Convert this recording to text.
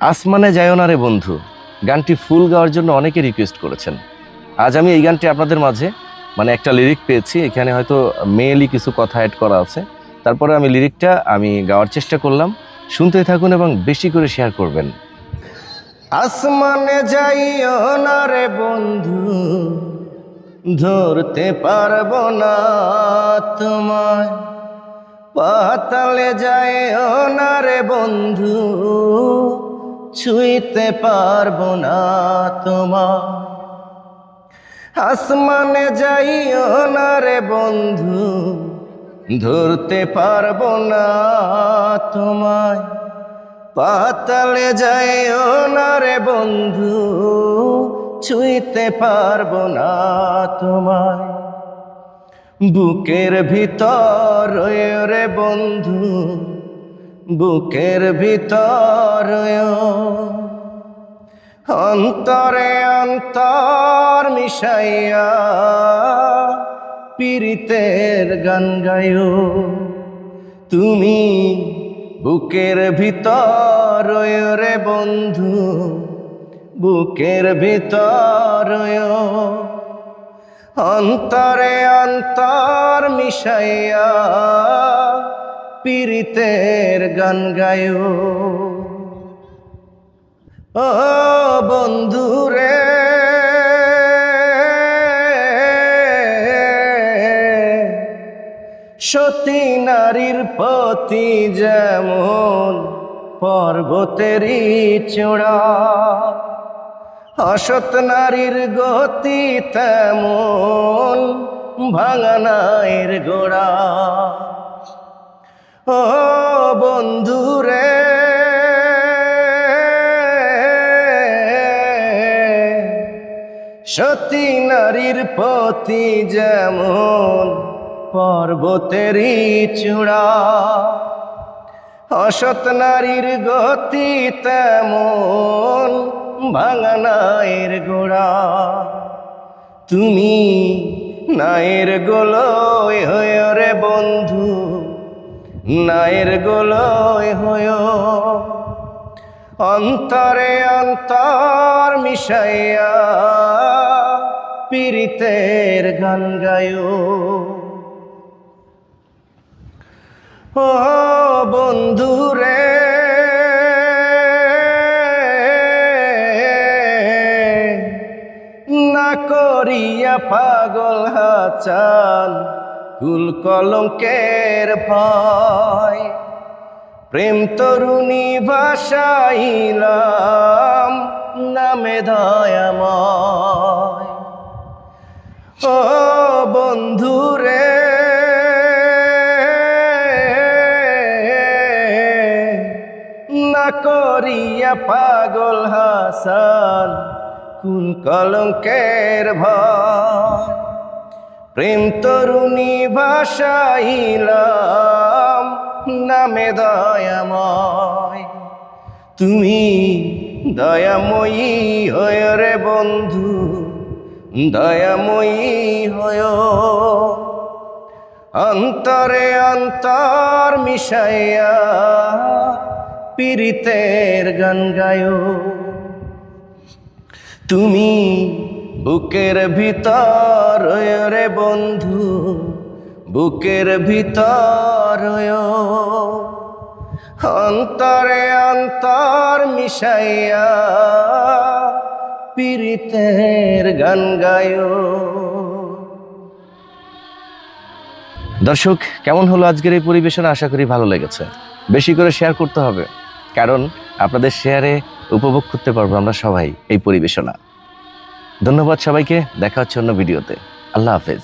আসমানে যাইও না রে বন্ধু গানটি ফুল গাওয়ার জন্য অনেকে রিকোয়েস্ট করেছেন। আজ আমি এই গানটি আপনাদের মাঝে একটা লিরিক পেয়েছি, এখানে হয়তো মেয়েলি কিছু কথা অ্যাড করা আছে, তারপরে আমি লিরিকটা গাওয়ার চেষ্টা করলাম। শুনতে থাকুন এবং বেশি করে শেয়ার করবেন। আসমানে যাইও না রে বন্ধু, ধরতে পারবো না তোমায়। পাতালে যাইও না রে বন্ধু, ছুঁইতে পারবো না তোমায়। আসমানে যাইও না রে বন্ধু, ধরতে পারবো না তোমায়। পাতালে যাইও না রে বন্ধু, ছুঁইতে পারবো না তোমায়। বুকের ভিতর রে বন্ধু, বুকের ভিতর অন্তরে অন্তর মিশাইয়া পীড়িতের গান গায়ো। তুমি বুকের ভিতর রে বন্ধু, বুকের ভিতর অন্তরে অন্তর মিশাইয়া পীড়িতের গান গায়ো। ও বন্ধু রে, সতী নারীর পতি যেমন পর্বতেরই চূড়া, অসৎ নারীর গতি তেমন ভাঙানায়ের গোড়া। ও বন্ধু রে, সতী নারীর পতি যেমন পর্বতেরই চূড়া, অসৎ নারীর গতি তেমন ভাঙানায়ের গোড়া। তুমি নায়ের গোলয় হয় রে বন্ধু, নায়ের গোলয় হয় অন্তরে অন্তর মিশাইয়া পীড়িতের গান গায়ো। ও বন্ধু রে, না করিয়া পাগল হাচান কুল কলঙ্কের ভয়, প্রেম তরুণী ভাসাইলাম নামে দয়াময়। ও বন্ধু রে, না করিয়া পাগল হাসান কুল কলঙ্কের ভয়, প্রেম তরুণী ভাসাইলাম নামে দয়াময়। তুমি দয়াময়ী হয় রে বন্ধু, দয়াময়ী হয় অন্তরে অন্তর মিশাইয়া পীড়িতের গান গায়ো। তুমি বুকের ভিতর রে বন্ধু, বুকের ভিতর অন্তরে অন্তর মিশাইয়া পীড়িতের গান গায়ো। দর্শক, কেমন হলো আজকের এই পরিবেশনা? আশা করি ভালো লেগেছে। বেশি করে শেয়ার করতে হবে, কারণ আপনাদের শেয়ারে উপভোগ করতে পারবো আমরা সবাই এই পরিবেশনা। ধন্যবাদ সবাইকে, দেখা হচ্ছে অন্য ভিডিওতে। আল্লাহ হাফেজ।